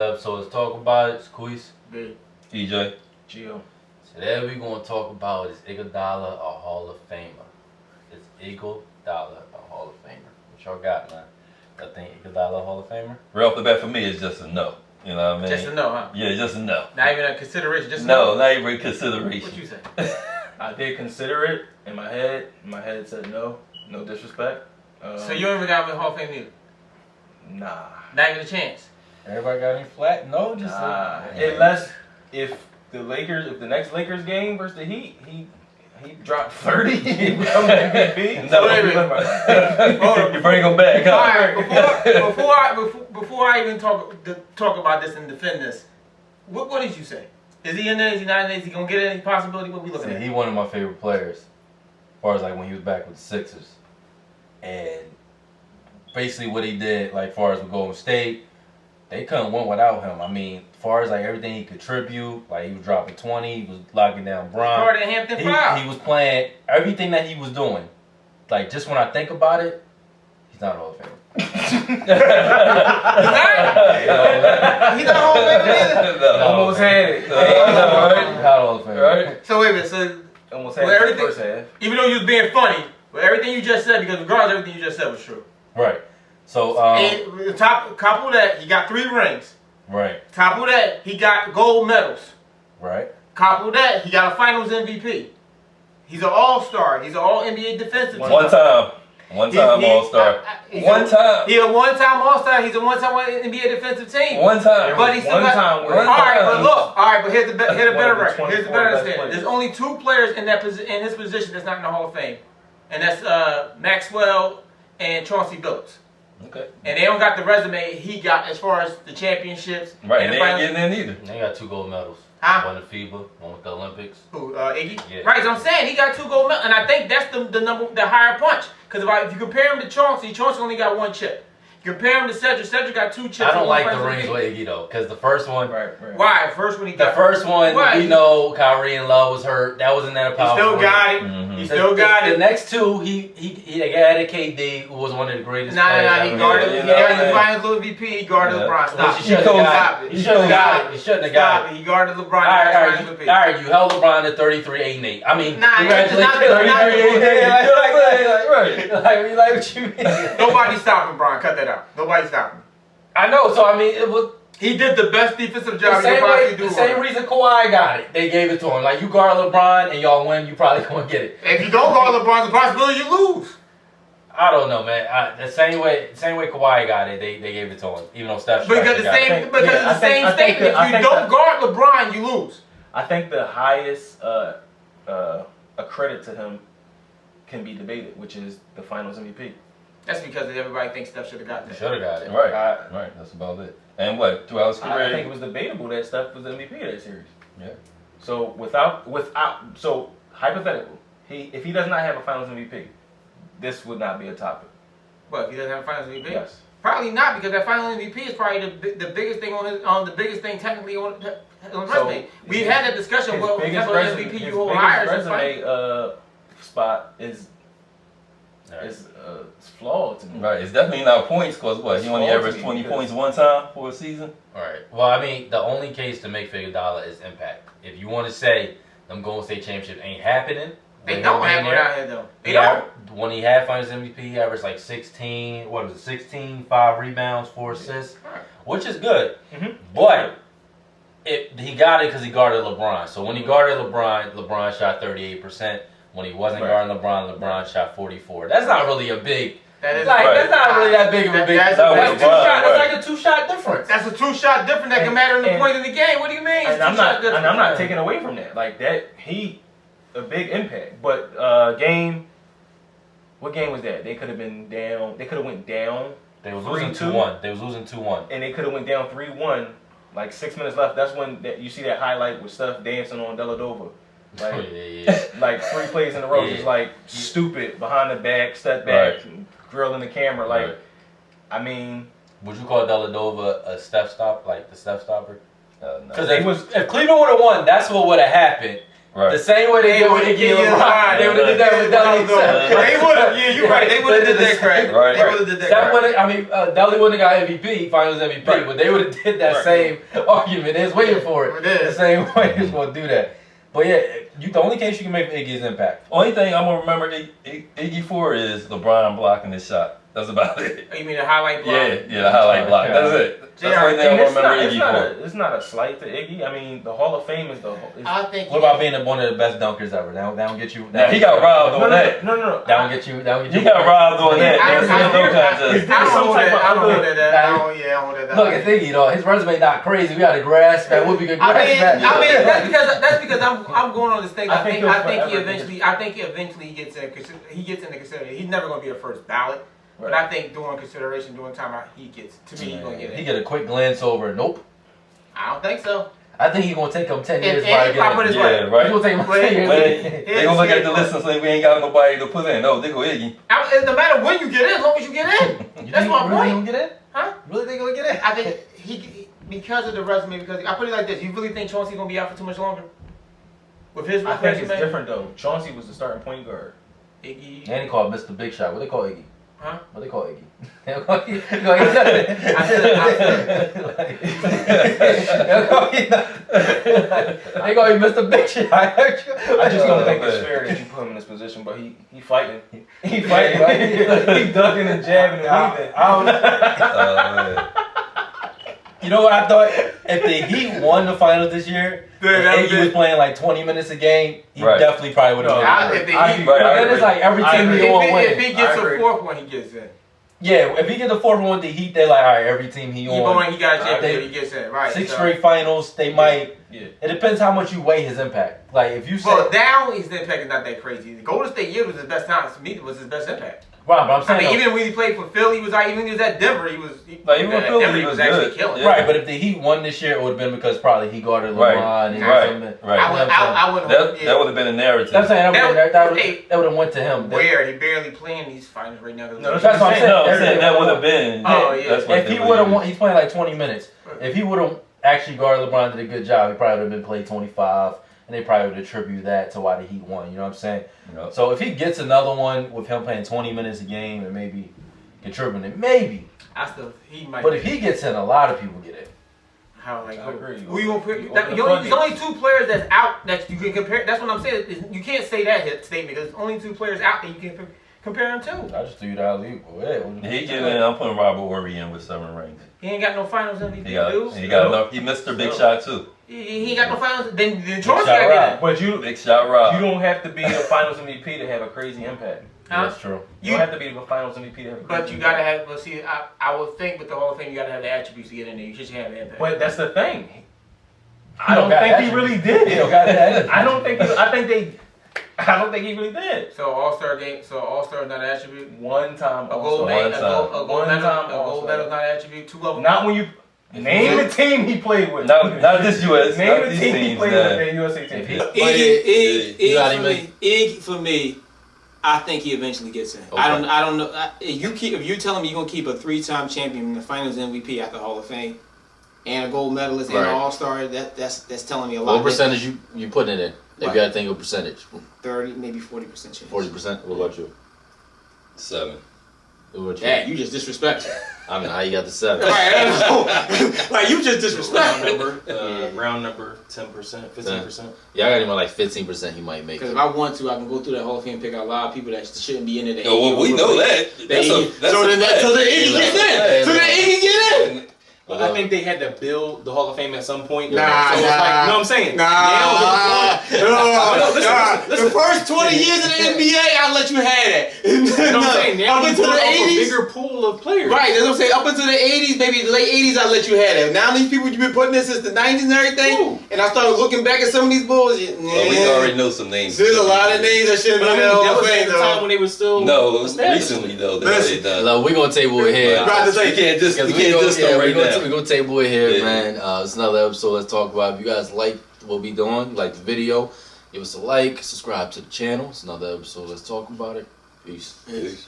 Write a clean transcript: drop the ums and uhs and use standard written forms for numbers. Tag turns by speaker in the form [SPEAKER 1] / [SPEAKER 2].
[SPEAKER 1] So let's talk about it. It's Quise.
[SPEAKER 2] B.
[SPEAKER 3] EJ.
[SPEAKER 2] Gio.
[SPEAKER 1] Today we're going to talk about is Iguodala a Hall of Famer? Is Iguodala a Hall of Famer? What y'all got, man? I think Iguodala a Hall of Famer?
[SPEAKER 3] Right off the bat for me, it's just a no. You know what I mean?
[SPEAKER 2] Just a no, huh?
[SPEAKER 3] Yeah, just a no.
[SPEAKER 2] Not even a consideration, just a
[SPEAKER 3] No, not even consideration.
[SPEAKER 2] What you say?
[SPEAKER 4] I did consider it in my head. My head said no. No disrespect.
[SPEAKER 2] So you don't even got him in Hall of Fame either?
[SPEAKER 4] Nah.
[SPEAKER 2] Not even a chance?
[SPEAKER 1] Everybody got any flat? No, just
[SPEAKER 4] Unless if the next Lakers game versus the Heat, he dropped 30 and become MVP.
[SPEAKER 3] No,
[SPEAKER 2] wait a minute.
[SPEAKER 3] you bring him back.
[SPEAKER 2] All right, before I even talk about this and defend this, what did you say? Is he in there? Is he not in there? Is he gonna get any possibility? What we looking
[SPEAKER 1] See,
[SPEAKER 2] at?
[SPEAKER 1] he one of my favorite players, as far as like when he was back with the Sixers, and basically what he did, like far as with Golden State, they couldn't win without him. I mean, as far as like everything he contribute, like he was dropping 20, he was locking down Bron.
[SPEAKER 2] Part of Hampton Five.
[SPEAKER 1] He was playing everything that he was doing. Like just when I think about it, he's not a Hall of Famer.
[SPEAKER 2] He's not Hall of Fame either.
[SPEAKER 3] No.
[SPEAKER 4] Almost had it.
[SPEAKER 1] Not a Hall of Fame.
[SPEAKER 4] Right?
[SPEAKER 2] So wait a minute. So
[SPEAKER 4] Almost had
[SPEAKER 2] Well,
[SPEAKER 4] it in the
[SPEAKER 2] everything-
[SPEAKER 4] first half.
[SPEAKER 2] even though you was being funny, but everything you just said, because regardless, everything you just said was true.
[SPEAKER 1] Right. So
[SPEAKER 2] And the top of that, he got 3 rings.
[SPEAKER 1] right.
[SPEAKER 2] Top of that, he got gold medals.
[SPEAKER 1] Right.
[SPEAKER 2] Top of that, he got a Finals MVP. He's an All-Star. He's an All-NBA defensive team.
[SPEAKER 3] One time All-Star. One time.
[SPEAKER 2] He's a one-time All-Star. He's a one-time NBA defensive team.
[SPEAKER 3] One time.
[SPEAKER 2] But he's still
[SPEAKER 4] One
[SPEAKER 2] got.
[SPEAKER 4] time where-
[SPEAKER 2] All right, but look. All right, but here's the
[SPEAKER 4] One
[SPEAKER 2] better
[SPEAKER 4] of the
[SPEAKER 2] record. Here's the
[SPEAKER 4] 24
[SPEAKER 2] better
[SPEAKER 4] best
[SPEAKER 2] understanding.
[SPEAKER 4] players.
[SPEAKER 2] There's only 2 players in his position that's not in the Hall of Fame, and that's Maxwell and Chauncey Billups.
[SPEAKER 3] Okay.
[SPEAKER 2] And they don't got the resume he got as far as the championships.
[SPEAKER 3] Right,
[SPEAKER 2] and
[SPEAKER 3] and
[SPEAKER 2] the
[SPEAKER 3] they ain't
[SPEAKER 2] finals.
[SPEAKER 3] getting in either.
[SPEAKER 1] They got 2 gold medals.
[SPEAKER 2] Huh?
[SPEAKER 1] One in FIBA, one with the Olympics.
[SPEAKER 2] Who, Iggy?
[SPEAKER 1] Yeah.
[SPEAKER 2] Right, so I'm saying he got 2 gold medals, and I think that's the higher punch. Because if you compare him to Chauncey only got 1 chip. Compare him to Cedric got 2 chips.
[SPEAKER 1] I don't
[SPEAKER 2] and
[SPEAKER 1] like
[SPEAKER 2] one
[SPEAKER 1] the
[SPEAKER 2] Finals
[SPEAKER 1] rings
[SPEAKER 2] MVP.
[SPEAKER 1] with Iggy though, because the first one,
[SPEAKER 4] Right.
[SPEAKER 2] Why? First one he
[SPEAKER 1] the
[SPEAKER 2] got.
[SPEAKER 1] first one,
[SPEAKER 2] Why?
[SPEAKER 1] we know Kyrie and Love was hurt. That wasn't that a
[SPEAKER 2] He
[SPEAKER 1] powerful
[SPEAKER 2] still
[SPEAKER 1] ring.
[SPEAKER 2] got it.
[SPEAKER 3] Mhm.
[SPEAKER 2] He still got
[SPEAKER 1] The
[SPEAKER 2] it.
[SPEAKER 1] next 2, he added KD, who was one of the greatest
[SPEAKER 2] Nah,
[SPEAKER 1] players.
[SPEAKER 2] he
[SPEAKER 1] ever.
[SPEAKER 2] guarded.
[SPEAKER 3] Yeah,
[SPEAKER 2] He
[SPEAKER 3] yeah,
[SPEAKER 2] got the
[SPEAKER 3] yeah.
[SPEAKER 2] Finals MVP. He guarded
[SPEAKER 3] Yeah.
[SPEAKER 2] LeBron. Stop.
[SPEAKER 1] He shouldn't have
[SPEAKER 2] Stop
[SPEAKER 1] got
[SPEAKER 2] it.
[SPEAKER 1] it. He shouldn't have got it. He shouldn't have got
[SPEAKER 2] Stop
[SPEAKER 1] it.
[SPEAKER 2] it. He guarded LeBron.
[SPEAKER 1] All right,
[SPEAKER 2] Finals MVP.
[SPEAKER 1] all right, you held LeBron to 33, 8, and 8. I mean,
[SPEAKER 2] Nah,
[SPEAKER 1] congratulations.
[SPEAKER 2] it's not-
[SPEAKER 1] 33, 8, and 8. Like what you mean?
[SPEAKER 2] Nobody stopping Bron. Cut that out. Nobody stopping.
[SPEAKER 1] I know, so I mean, it was
[SPEAKER 2] He did the best defensive
[SPEAKER 1] the
[SPEAKER 2] job you
[SPEAKER 1] same
[SPEAKER 2] could
[SPEAKER 1] way,
[SPEAKER 2] possibly do.
[SPEAKER 1] the same reason Kawhi got it. They gave it to him. Like, you guard LeBron and y'all win, you probably gonna get it.
[SPEAKER 2] If you don't guard LeBron, the possibility you lose.
[SPEAKER 1] I don't know, man. The same way Kawhi got it, they gave it to him. Even though Steph
[SPEAKER 2] Because
[SPEAKER 1] got it.
[SPEAKER 2] the same statement. If you don't guard LeBron, you lose.
[SPEAKER 4] I think the highest a credit to him can be debated, which is the Finals MVP.
[SPEAKER 2] That's because everybody thinks Steph should have got that.
[SPEAKER 1] Should have got it.
[SPEAKER 3] Right. That's about it. And what? Throughout his
[SPEAKER 4] I think
[SPEAKER 3] career.
[SPEAKER 4] it was debatable that Steph was the MVP of that series.
[SPEAKER 3] Yeah.
[SPEAKER 4] So so hypothetical, if he does not have a Finals MVP, this would not be a topic.
[SPEAKER 2] What if he doesn't have a Finals MVP?
[SPEAKER 4] Yes.
[SPEAKER 2] Probably not, because that Final MVP is probably the biggest thing on the biggest thing technically on his resume. We had that discussion. What type of MVP you hold higher?
[SPEAKER 4] His resume spot is flawed to me.
[SPEAKER 3] Right. It's definitely not points because what? He only
[SPEAKER 4] It's
[SPEAKER 3] averaged
[SPEAKER 4] faulty
[SPEAKER 3] 20
[SPEAKER 4] because-
[SPEAKER 3] points one time for a season.
[SPEAKER 1] All right. Well, I mean, the only case to make Iguodala is impact. If you want to say them Golden State championship ain't happening,
[SPEAKER 2] They
[SPEAKER 1] with
[SPEAKER 2] don't
[SPEAKER 1] him
[SPEAKER 2] have
[SPEAKER 1] being
[SPEAKER 2] it
[SPEAKER 1] there,
[SPEAKER 2] out here though. They
[SPEAKER 1] he
[SPEAKER 2] don't.
[SPEAKER 1] When he had Finals MVP, he averaged like 16. What was it? 16, 5 rebounds, 4 assists,
[SPEAKER 2] Right.
[SPEAKER 1] which is good.
[SPEAKER 4] Mhm.
[SPEAKER 1] But he got it because he guarded LeBron. So when he guarded LeBron shot 38%. When he wasn't
[SPEAKER 4] Right.
[SPEAKER 1] guarding LeBron shot 44. That's not really a big.
[SPEAKER 2] That is
[SPEAKER 1] Like,
[SPEAKER 3] right.
[SPEAKER 1] that's not really that big of a big.
[SPEAKER 2] That's
[SPEAKER 1] That's,
[SPEAKER 3] LeBron,
[SPEAKER 1] two shot. That's
[SPEAKER 3] right.
[SPEAKER 1] like a 2-shot difference.
[SPEAKER 2] That's a 2-shot difference that can
[SPEAKER 4] And-
[SPEAKER 2] matter in the
[SPEAKER 4] and-
[SPEAKER 2] point of the game. What do you mean? It's
[SPEAKER 4] And I'm
[SPEAKER 2] 2-shot
[SPEAKER 4] not
[SPEAKER 2] difference.
[SPEAKER 4] and I'm not taking away from that. Like that, a big impact. But what game was that? They could have been down. They could have went down,
[SPEAKER 1] They was losing
[SPEAKER 4] 3-2.
[SPEAKER 1] 2-1. They was losing 2-1.
[SPEAKER 4] and they could have went down 3-1. Like 6 minutes left. That's when you see that highlight with Steph dancing on Deladova. Like,
[SPEAKER 1] yeah.
[SPEAKER 4] like 3 plays in a row,
[SPEAKER 1] Yeah.
[SPEAKER 4] just like stupid behind the back, step back,
[SPEAKER 3] Right.
[SPEAKER 4] grilling the camera. Like,
[SPEAKER 3] Right.
[SPEAKER 4] I mean,
[SPEAKER 1] Would you call Deladova a step stop, like the step stopper?
[SPEAKER 3] No.
[SPEAKER 1] Because
[SPEAKER 4] It was-
[SPEAKER 1] if Cleveland would have won, that's what would have happened.
[SPEAKER 3] Right.
[SPEAKER 1] The same way they did with Iggy and LeBron. They would have did that with Dudley.
[SPEAKER 2] They would have. Yeah, you're right. They would have did that, Craig.
[SPEAKER 3] Right.
[SPEAKER 2] They would have did that.
[SPEAKER 1] Dudley wouldn't have got MVP, Finals MVP,
[SPEAKER 3] Right.
[SPEAKER 1] but they would have did that same argument. They was waiting for it. The same way they was going to do that. But yeah, the only case you can make for Iggy is impact.
[SPEAKER 3] Only thing I'm gonna remember Iggy for is LeBron blocking his shot. That's about it.
[SPEAKER 2] You mean the highlight block?
[SPEAKER 3] Yeah, the highlight block. That's it. That's the only thing I'm gonna remember Iggy for.
[SPEAKER 4] It's not a slight to Iggy. I mean, the Hall of Fame is the.
[SPEAKER 2] I think.
[SPEAKER 1] What about being one of the best dunkers ever? That don't get you.
[SPEAKER 3] Now, he got robbed on that.
[SPEAKER 4] No.
[SPEAKER 1] That don't get you.
[SPEAKER 3] He got robbed on that.
[SPEAKER 2] I
[SPEAKER 3] There's no contest.
[SPEAKER 2] don't want that.
[SPEAKER 1] Look, it's Iggy though. His resume not crazy. We got to grasp that. Would be good.
[SPEAKER 2] I mean, that's because I'm going on this thing. I think he eventually gets in the consideration. He's never going to be a first ballot. But I think during consideration, during timeout, he gets. To me, he's going to get it.
[SPEAKER 1] He get a quick glance over. Nope.
[SPEAKER 2] I don't think so.
[SPEAKER 1] I think he's going to take him 10 years.
[SPEAKER 2] Yeah, right.
[SPEAKER 1] He's going to take him 10 years.
[SPEAKER 3] They gonna look at the list and say we ain't got nobody to put in. No, they go Iggy.
[SPEAKER 2] It no matter when you get in, as long as you get in. That's my
[SPEAKER 1] really
[SPEAKER 2] point.
[SPEAKER 1] Get in?
[SPEAKER 2] Huh?
[SPEAKER 1] Really think he'll get in?
[SPEAKER 2] I think he because of the resume. Because I put it like this: you really think Chauncey's going to be out for too much longer? With his
[SPEAKER 4] I think
[SPEAKER 2] resume?
[SPEAKER 4] it's different though. Chauncey was the starting point guard.
[SPEAKER 2] Iggy.
[SPEAKER 1] And he called Mr. Big Shot. What they call Iggy?
[SPEAKER 2] Huh?
[SPEAKER 1] What they call Iggy?
[SPEAKER 2] I
[SPEAKER 1] They call you Mr. Big Shot.
[SPEAKER 4] I just don't think it's fair that you put him in this position, but he fighting. He fighting. He ducking and jabbing and weaving.
[SPEAKER 1] You know what I thought? If the Heat won the finals this year, if Iggy was playing like 20 minutes a game, he definitely probably would have won. Then it's like every team he on wins.
[SPEAKER 2] If he gets a fourth one, he gets in.
[SPEAKER 1] Yeah, if he gets the fourth one with the Heat, they're like, all right, every team he on.
[SPEAKER 2] He got a championship, he gets in. Right.
[SPEAKER 1] 6 straight finals, they might.
[SPEAKER 4] Yeah.
[SPEAKER 1] It depends how much you weigh his impact. Like if you say.
[SPEAKER 2] Well, now his impact is not that crazy. The Golden State year was his best time. To me, was his best impact.
[SPEAKER 1] Right, but I'm saying.
[SPEAKER 2] I mean, even when he played for Philly, even when he was at Denver, he was.
[SPEAKER 3] Even with Philly, he was
[SPEAKER 2] actually
[SPEAKER 3] good.
[SPEAKER 2] killing.
[SPEAKER 3] Yeah.
[SPEAKER 1] Right, but if the Heat won this year, it would have been because probably he guarded LeBron and
[SPEAKER 3] Right.
[SPEAKER 2] I wouldn't.
[SPEAKER 3] That would have been a narrative.
[SPEAKER 1] That's saying that would have went to him.
[SPEAKER 2] Where he barely playing these finals right now.
[SPEAKER 4] No,
[SPEAKER 1] that's what I'm saying.
[SPEAKER 3] No, I'm saying that would have been.
[SPEAKER 2] Oh yeah.
[SPEAKER 1] If he would have won, he's playing like 20 minutes. If he would have actually guarded LeBron, did a good job, he probably would have been played 25, and they probably would attribute that to why the Heat won. You know what I'm saying?
[SPEAKER 3] Yep.
[SPEAKER 1] So if he gets another one with him playing 20 minutes a game and maybe contributing, maybe.
[SPEAKER 2] He might.
[SPEAKER 1] But if he gets in, a lot of people get in.
[SPEAKER 2] How like
[SPEAKER 4] I agree.
[SPEAKER 2] who you gonna put? There's only 2 players that's out that you can compare. That's what I'm saying. You can't say that statement because there's only 2 players out that you can compare him to.
[SPEAKER 1] I just threw you the alley. Go ahead.
[SPEAKER 3] He get in. I'm putting Robert Horry in with 7 rings.
[SPEAKER 2] He ain't got no finals MVP.
[SPEAKER 3] He got enough. He missed the big shot too.
[SPEAKER 2] He ain't got no finals. Then Chauncey
[SPEAKER 1] shot
[SPEAKER 2] got
[SPEAKER 1] Rob.
[SPEAKER 4] But
[SPEAKER 3] Big shot Rob.
[SPEAKER 4] you don't have to be a Finals MVP to have a crazy impact.
[SPEAKER 1] Yeah, that's true.
[SPEAKER 4] You don't have to be a Finals MVP to have a crazy
[SPEAKER 2] But you gotta have. But see, I would think with the Hall of Fame, you gotta have the attributes to get in there. You just have the impact.
[SPEAKER 4] But that's the thing. I
[SPEAKER 1] don't
[SPEAKER 4] don't
[SPEAKER 1] got
[SPEAKER 4] think
[SPEAKER 1] that.
[SPEAKER 4] he really did.
[SPEAKER 1] He don't got that.
[SPEAKER 4] I don't think he really did.
[SPEAKER 2] So All-Star game. So All-Star is not an attribute.
[SPEAKER 4] One time.
[SPEAKER 2] A gold
[SPEAKER 4] All-Star.
[SPEAKER 2] medal. A gold
[SPEAKER 4] One
[SPEAKER 2] medal.
[SPEAKER 4] time
[SPEAKER 2] A gold
[SPEAKER 4] All-Star.
[SPEAKER 2] medal is not an attribute. 2 levels.
[SPEAKER 4] Not when you name the team he played with.
[SPEAKER 3] Not this US.
[SPEAKER 4] Name
[SPEAKER 3] Not
[SPEAKER 4] the
[SPEAKER 3] these
[SPEAKER 4] team he
[SPEAKER 3] teams.
[SPEAKER 4] played with. That USA team.
[SPEAKER 5] Iggy for me, I think he eventually gets in.
[SPEAKER 1] Okay.
[SPEAKER 5] I don't know. If you telling me you're gonna keep a 3-time champion, the Finals MVP at the Hall of Fame, and a gold medalist and an All-Star, that's telling me a lot.
[SPEAKER 6] What percentage you putting it in? If you had to think of percentage,
[SPEAKER 5] 30, maybe 40% chance.
[SPEAKER 6] 40%. What about you?
[SPEAKER 3] 7.
[SPEAKER 6] What about you?
[SPEAKER 5] Yeah, you just disrespectful.
[SPEAKER 6] I mean, how you got the 7?
[SPEAKER 5] Like you just disrespectful.
[SPEAKER 7] Round number 10%, 15%.
[SPEAKER 6] Yeah, I got him at like 15%. He might make
[SPEAKER 5] Because
[SPEAKER 6] it.
[SPEAKER 5] if I want to, I can go through that Hall of Fame and pick out a lot of people that shouldn't be in it.
[SPEAKER 3] Well, we know that.
[SPEAKER 5] So then Iggy gets in. So then Iggy get in.
[SPEAKER 7] Well, I think they had to build the Hall of Fame at some point.
[SPEAKER 5] Nah,
[SPEAKER 7] so it's like, you know what I'm saying?
[SPEAKER 5] The first 20 years of the NBA, I'll let you have that.
[SPEAKER 7] You know what I'm saying? Now
[SPEAKER 5] Up
[SPEAKER 7] you
[SPEAKER 5] until
[SPEAKER 7] build
[SPEAKER 5] the
[SPEAKER 7] up a
[SPEAKER 5] 80s.
[SPEAKER 7] bigger pool of players.
[SPEAKER 5] Right, that's what I'm saying. Up until the 80s, maybe the late 80s, I'll let you have that. Now these people you've been putting in since the 90s and everything, and I started looking back at some of these bulls.
[SPEAKER 3] Well, we already know some names.
[SPEAKER 5] There's a lot of names that shouldn't
[SPEAKER 7] But
[SPEAKER 5] be
[SPEAKER 7] I
[SPEAKER 5] in
[SPEAKER 7] mean,
[SPEAKER 5] the Hall
[SPEAKER 7] that
[SPEAKER 5] of
[SPEAKER 7] was
[SPEAKER 5] Fame,
[SPEAKER 7] at the time when they were still
[SPEAKER 3] No,
[SPEAKER 7] established.
[SPEAKER 3] recently though.
[SPEAKER 5] Listen.
[SPEAKER 6] Look, we're gonna table it here.
[SPEAKER 3] You can't just
[SPEAKER 6] Because
[SPEAKER 3] you can't just
[SPEAKER 6] we're
[SPEAKER 3] right now.
[SPEAKER 6] gonna table it here,
[SPEAKER 3] Yeah.
[SPEAKER 6] man. It's another episode. Let's talk about. If you guys like what we doing, like the video, give us a like, subscribe to the channel. It's another episode. Let's talk about it. Peace.
[SPEAKER 3] Peace.